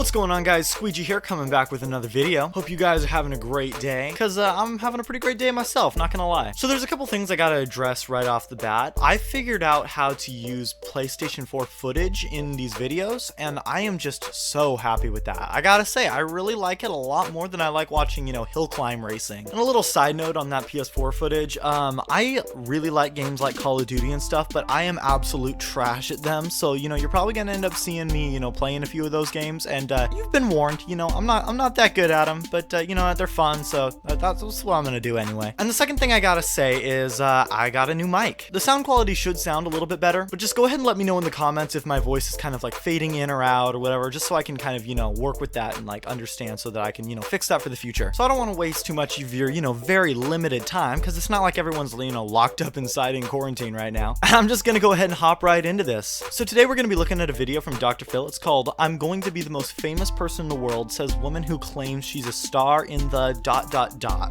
What's going on, guys? Squeegee here, coming back with another video. Hope you guys are having a great day, because I'm having a pretty great day myself, not gonna lie. So there's a couple things I gotta address right off the bat. I figured out how to use PlayStation 4 footage in these videos, and I am just so happy with that. I gotta say, I really like it a lot more than I like watching, hill climb racing. And a little side note on that PS4 footage, I really like games like Call of Duty and stuff, but I am absolute trash at them, so, you're probably gonna end up seeing me, playing a few of those games, and you've been warned. I'm not that good at them, but they're fun, so that's what I'm gonna do anyway. And the second thing I gotta say is I got a new mic. The sound quality should sound a little bit better, but just go ahead and let me know in the comments if my voice is kind of like fading in or out or whatever, just so I can kind of work with that and like understand, so that I can fix that for the future. So I don't want to waste too much of your very limited time, because it's not like everyone's locked up inside in quarantine right now. I'm just gonna go ahead and hop right into this. So today we're gonna be looking at a video from Dr. Phil. It's called "I'm Going to Be the Most Famous Person in the World, Says Woman Who Claims She's a Star in the ...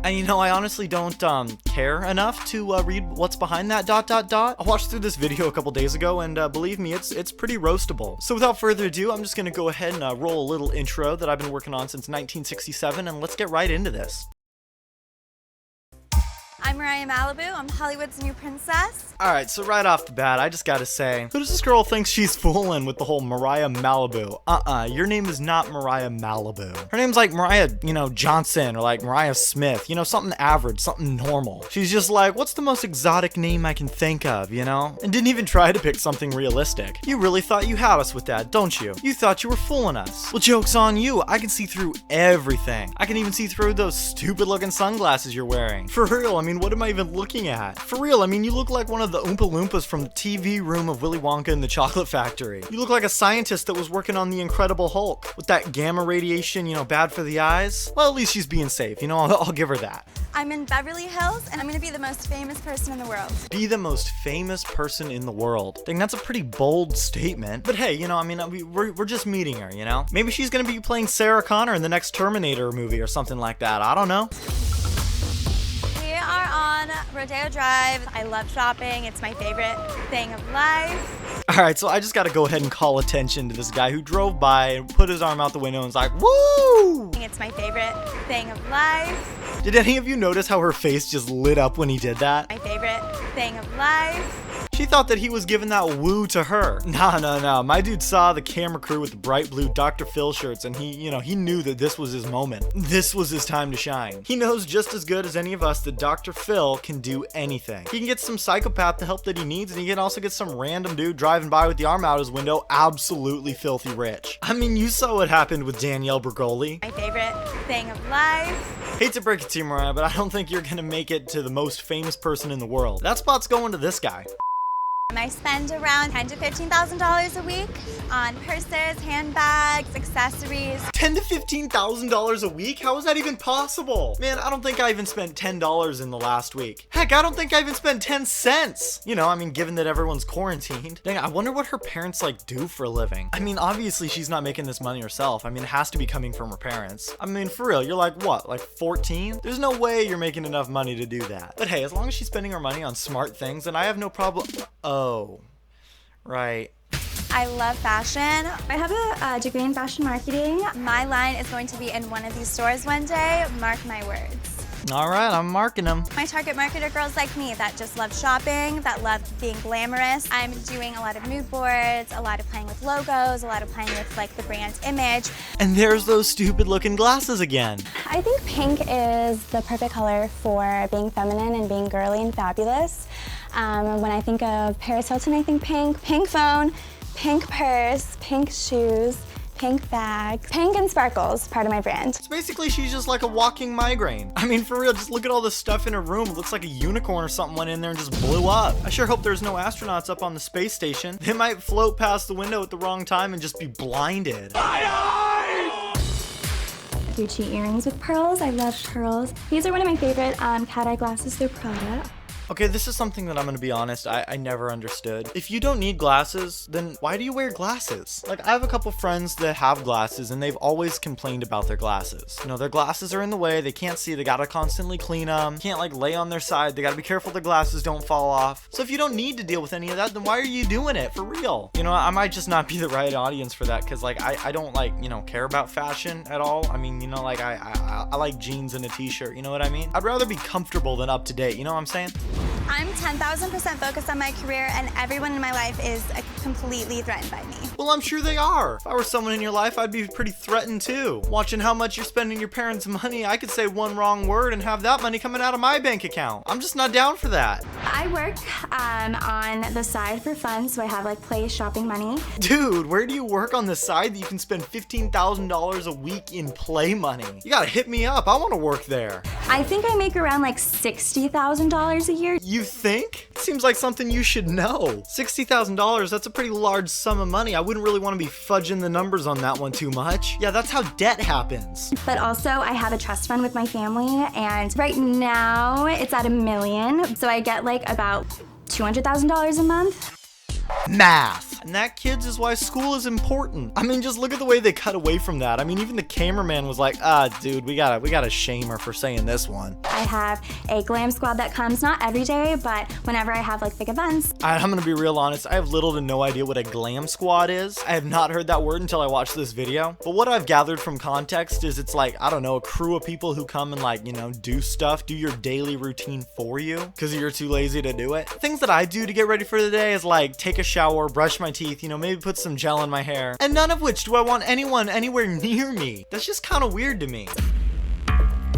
And I honestly don't care enough to read what's behind that ... I watched through this video a couple days ago, and believe me, it's pretty roastable. So without further ado, I'm just gonna go ahead and roll a little intro that I've been working on since 1967, and let's get right into this. I'm Mariah Malibu. I'm Hollywood's new princess. Alright, so right off the bat, I just gotta say, who does this girl think she's fooling with the whole Mariah Malibu? Your name is not Mariah Malibu. Her name's like Mariah, Johnson, or like Mariah Smith, something average, something normal. She's just like, what's the most exotic name I can think of, And didn't even try to pick something realistic. You really thought you had us with that, don't you? You thought you were fooling us. Well, joke's on you. I can see through everything. I can even see through those stupid looking sunglasses you're wearing. For real, what am I even looking at? For real, you look like one of the Oompa Loompas from the TV room of Willy Wonka and the Chocolate Factory. You look like a scientist that was working on the Incredible Hulk. With that gamma radiation, bad for the eyes. Well, at least she's being safe, I'll give her that. I'm in Beverly Hills, and I'm gonna be the most famous person in the world. Be the most famous person in the world. Dang, that's a pretty bold statement. But hey, we're just meeting her, Maybe she's gonna be playing Sarah Connor in the next Terminator movie or something like that. I don't know. Rodeo Drive. I love shopping. It's my favorite thing of life. Alright, so I just gotta go ahead and call attention to this guy who drove by and put his arm out the window and was like, woo! It's my favorite thing of life. Did any of you notice how her face just lit up when he did that? My favorite thing of life. She thought that he was giving that woo to her. No. My dude saw the camera crew with the bright blue Dr. Phil shirts, and he knew that this was his moment. This was his time to shine. He knows just as good as any of us that Dr. Phil can do anything. He can get some psychopath the help that he needs, and he can also get some random dude driving by with the arm out his window absolutely filthy rich. You saw what happened with Danielle Bergoli. My favorite thing of life. Hate to break it to you, Mariah, but I don't think you're gonna make it to the most famous person in the world. That spot's going to this guy. I spend around $10,000 to $15,000 a week on purses, handbags, accessories. $10,000 to $15,000 a week? How is that even possible? Man, I don't think I even spent $10 in the last week. Heck, I don't think I even spent 10 cents. Given that everyone's quarantined. Dang, I wonder what her parents do for a living. Obviously she's not making this money herself. It has to be coming from her parents. For real, you're like what, like 14? There's no way you're making enough money to do that. But hey, as long as she's spending her money on smart things, then I have no problem. Oh, right. I love fashion. I have a degree in fashion marketing. My line is going to be in one of these stores one day. Mark my words. All right, I'm marking them. My target market are girls like me that just love shopping, that love being glamorous. I'm doing a lot of mood boards, a lot of playing with logos, a lot of playing with the brand image. And there's those stupid looking glasses again. I think pink is the perfect color for being feminine and being girly and fabulous. When I think of Paris Hilton, I think pink. Pink phone, pink purse, pink shoes, pink bag, pink and sparkles, part of my brand. So basically she's just like a walking migraine. For real, just look at all this stuff in her room. It looks like a unicorn or something went in there and just blew up. I sure hope there's no astronauts up on the space station. They might float past the window at the wrong time and just be blinded. Gucci earrings with pearls. I love pearls. These are one of my favorite cat eye glasses. They're Prada. Okay, this is something that I'm gonna be honest, I never understood. If you don't need glasses, then why do you wear glasses? Like, I have a couple friends that have glasses and they've always complained about their glasses. You know, their glasses are in the way, they can't see, they gotta constantly clean them, can't like lay on their side, they gotta be careful their glasses don't fall off. So if you don't need to deal with any of that, then why are you doing it? For real. You know, I might just not be the right audience for that, because like I don't like, you know, care about fashion at all. I mean, you know, like I like jeans and a t-shirt, you know what I mean? I'd rather be comfortable than up to date, you know what I'm saying? I'm 10,000% focused on my career, and everyone in my life is completely threatened by me. Well, I'm sure they are. If I were someone in your life, I'd be pretty threatened too. Watching how much you're spending your parents' money, I could say one wrong word and have that money coming out of my bank account. I'm just not down for that. I work on the side for fun, so I have like play shopping money. Dude, where do you work on the side that you can spend $15,000 a week in play money? You gotta hit me up. I want to work there. I think I make around like $60,000 a year. You think? Seems like something you should know. $60,000, that's a pretty large sum of money. I wouldn't really want to be fudging the numbers on that one too much. Yeah, that's how debt happens. But also I have a trust fund with my family, and right now it's at $1 million. So I get like about $200,000 a month. Math. And that, kids, is why school is important. I mean, just look at the way they cut away from that. I mean, even the cameraman was like, dude, we gotta shame her for saying this one. I have a glam squad that comes not every day, but whenever I have like big events. I'm gonna be real honest, I have little to no idea what a glam squad is. I have not heard that word until I watched this video. But what I've gathered from context is it's like, I don't know, a crew of people who come and like, you know, do stuff, do your daily routine for you because you're too lazy to do it. Things that I do to get ready for the day is like take a shower, brush my teeth, you know, maybe put some gel in my hair. And none of which do I want anyone anywhere near me. That's just kind of weird to me.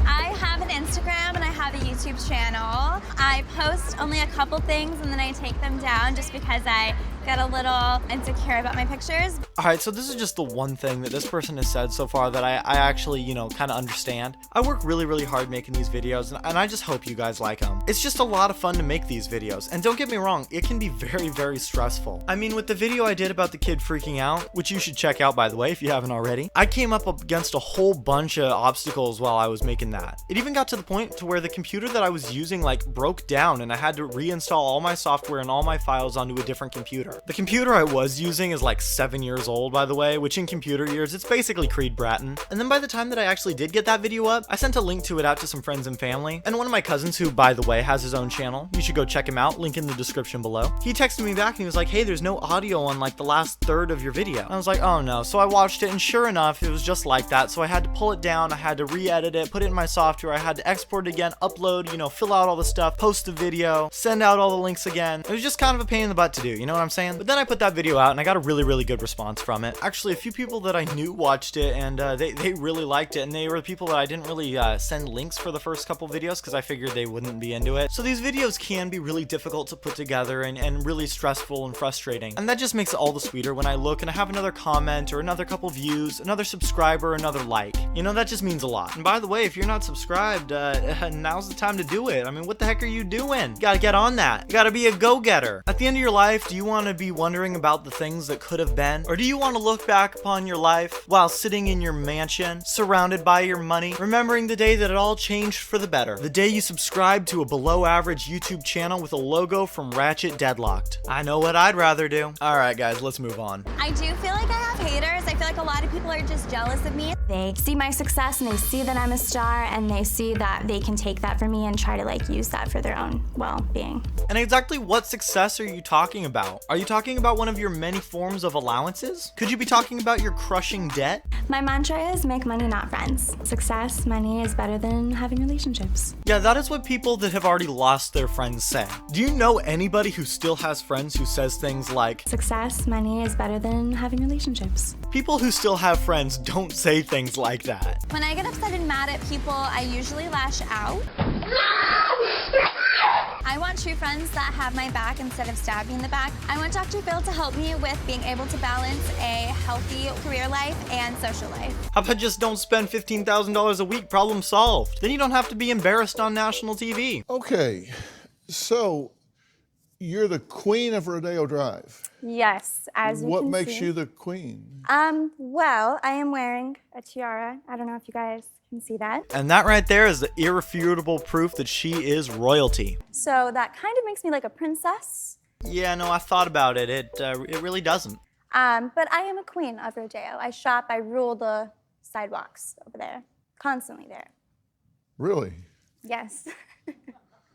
I have an Instagram and I have a YouTube channel. I post only a couple things and then I take them down just because I get a little insecure about my pictures. All right, so this is just the one thing that this person has said so far that I actually, you know, kind of understand. I work really, really hard making these videos, and I just hope you guys like them. It's just a lot of fun to make these videos, and don't get me wrong, it can be very, very stressful. I mean, with the video I did about the kid freaking out, which you should check out, by the way, if you haven't already, I came up against a whole bunch of obstacles while I was making that. It even got to the point to where the computer that I was using, like, broke down, and I had to reinstall all my software and all my files onto a different computer. The computer I was using is like 7 years old, by the way, which in computer years, it's basically Creed Bratton. And then by the time that I actually did get that video up, I sent a link to it out to some friends and family. And one of my cousins, who, by the way, has his own channel, you should go check him out, link in the description below. He texted me back and he was like, hey, there's no audio on like the last third of your video. And I was like, oh no. So I watched it, and sure enough, it was just like that. So I had to pull it down, I had to re-edit it, put it in my software, I had to export it again, upload, you know, fill out all the stuff, post the video, send out all the links again. It was just kind of a pain in the butt to do, you know what I'm saying? But then I put that video out and I got a really, really good response from it. Actually, a few people that I knew watched it, and they really liked it, and they were the people that I didn't really send links for the first couple videos because I figured they wouldn't be into it. So these videos can be really difficult to put together and really stressful and frustrating. And that just makes it all the sweeter when I look and I have another comment or another couple views, another subscriber, another like. You know, that just means a lot. And by the way, if you're not subscribed, now's the time to do it. I mean, what the heck are you doing? You gotta get on that. You gotta be a go-getter. At the end of your life, do you want to be wondering about the things that could have been? Or do you want to look back upon your life while sitting in your mansion, surrounded by your money, remembering the day that it all changed for the better? The day you subscribed to a below average YouTube channel with a logo from Ratchet Deadlocked. I know what I'd rather do. Alright guys, let's move on. I do feel like I have haters. I feel like a lot of people are just jealous of me. They see my success and they see that I'm a star, and they see that they can take that from me and try to like use that for their own well-being. And exactly what success are you talking about? Are you talking about one of your many forms of allowances? Could you be talking about your crushing debt? My mantra is make money, not friends. Success, money is better than having relationships. Yeah, that is what people that have already lost their friends say. Do you know anybody who still has friends who says things like, Success, money is better than having relationships. People who still have friends don't say things like that. When I get upset and mad at people, I usually lash out. I want true friends that have my back instead of stab me in the back. I want Dr. Phil to help me with being able to balance a healthy career life and social life. How about just don't spend $15,000 a week? Problem solved. Then you don't have to be embarrassed on national TV. Okay, so You're the queen of Rodeo Drive. Yes, as you What can makes see. you the queen? Well, I am wearing a tiara. I don't know if you guys can see that. And that right there is the irrefutable proof that she is royalty. So that kind of makes me like a princess. Yeah, no, I thought about it. It really doesn't. But I am a queen of Rodeo. I shop, I rule the sidewalks over there. Constantly there. Really? Yes.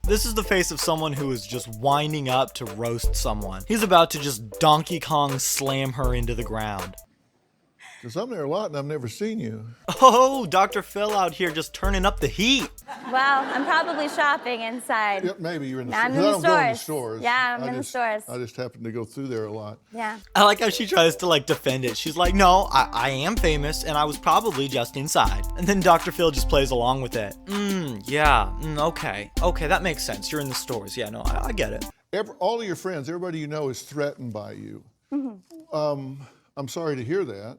This is the face of someone who is just winding up to roast someone. He's about to just Donkey Kong slam her into the ground. Because I'm there a lot and I've never seen you. Oh, Dr. Phil out here just turning up the heat. Well, I'm probably shopping inside. Yep, maybe you're in the I'm stores. in the I don't go in the stores. stores. Yeah, I'm in the stores. I just happen to go through there a lot. Yeah. I like how she tries to like defend it. She's like, no, I am famous and I was probably just inside. And then Dr. Phil just plays along with it. Yeah, okay. Okay, that makes sense. You're in the stores. Yeah, no, I get it. All of your friends, everybody you know is threatened by you. I'm sorry to hear that.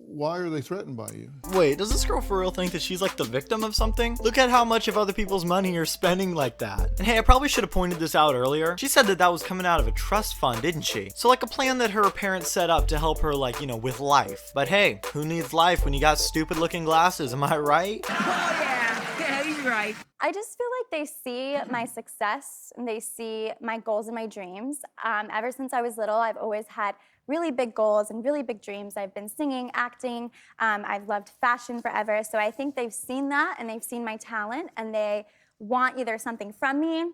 Why are they threatened by you? Wait, does this girl for real think that she's like the victim of something? Look at how much of other people's money you're spending like that. And hey, I probably should have pointed this out earlier. She said that that was coming out of a trust fund, didn't she? So like a plan that her parents set up to help her like, you know, with life. But hey, who needs life when you got stupid looking glasses, am I right? Oh, yeah, he's right. I just feel like they see my success and they see my goals and my dreams. Ever since I was little, I've always had really big goals and really big dreams. I've been singing, acting, I've loved fashion forever. So I think they've seen that and they've seen my talent and they want either something from me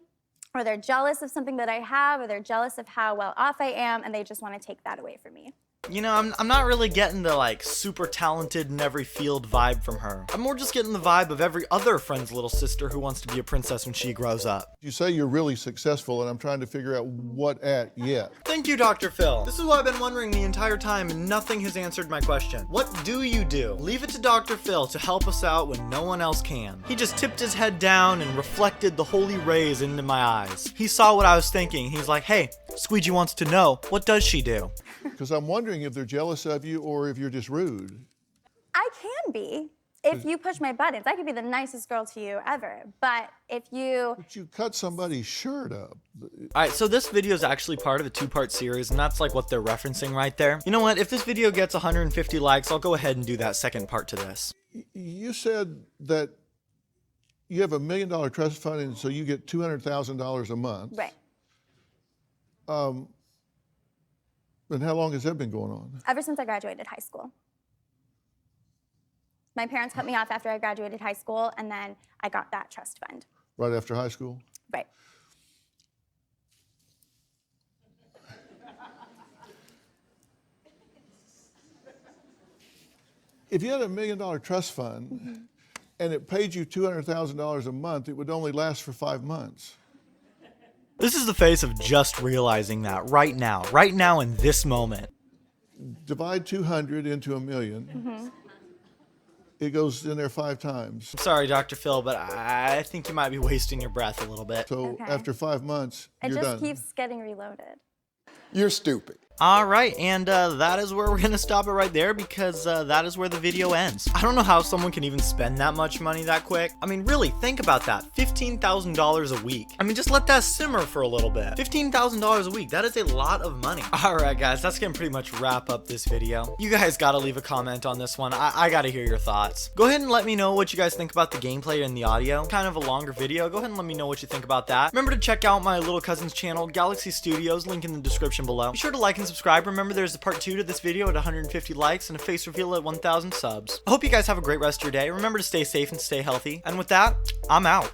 or they're jealous of something that I have or they're jealous of how well off I am and they just want to take that away from me. You know, I'm not really getting the like super talented in every field vibe from her. I'm more just getting the vibe of every other friend's little sister who wants to be a princess when she grows up. You say you're really successful and I'm trying to figure out what at yet. Thank you, Dr. Phil. This is what I've been wondering the entire time and nothing has answered my question. What do you do? Leave it to Dr. Phil to help us out when no one else can. He just tipped his head down and reflected the holy rays into my eyes. He saw what I was thinking. He's like, hey, Squeegee wants to know, what does she do? Because I'm wondering if they're jealous of you or if you're just rude. I can be. If you push my buttons, I could be the nicest girl to you ever. But if you... But you cut somebody's shirt up. Alright, so this video is actually part of a two-part series, and that's like what they're referencing right there. You know what? If this video gets 150 likes, I'll go ahead and do that second part to this. You said that you have $1 million trust fund and so you get $200,000 a month. Right. And how long has that been going on? Ever since I graduated high school. My parents cut me off after I graduated high school, and then I got that trust fund. Right after high school? Right. If you had $1 million trust fund and it paid you $200,000 a month, it would only last for 5 months. This is the face of just realizing that right now in this moment. Divide 200 into $1 million. It goes in there 5 times. I'm sorry, Dr. Phil, but I think you might be wasting your breath a little bit. So Okay. after 5 months, It you're just done. keeps getting reloaded. You're stupid. All right, and that is where we're gonna stop it right there because that is where the video ends. I don't know how someone can even spend that much money that quick. I mean, really, think about that. $15,000 a week. I mean, just let that simmer for a little bit. $15,000 a week, that is a lot of money. All right, guys, that's gonna pretty much wrap up this video. You guys gotta leave a comment on this one. I gotta hear your thoughts. Go ahead and let me know what you guys think about the gameplay and the audio. Kind of a longer video. Go ahead and let me know what you think about that. Remember to check out my little cousin's channel, Galaxy Studios, link in the description below. Be sure to like and subscribe. Remember, there's a part 2 to this video at 150 likes and a face reveal at 1,000 subs. I hope you guys have a great rest of your day. Remember to stay safe and stay healthy. And with that, I'm out.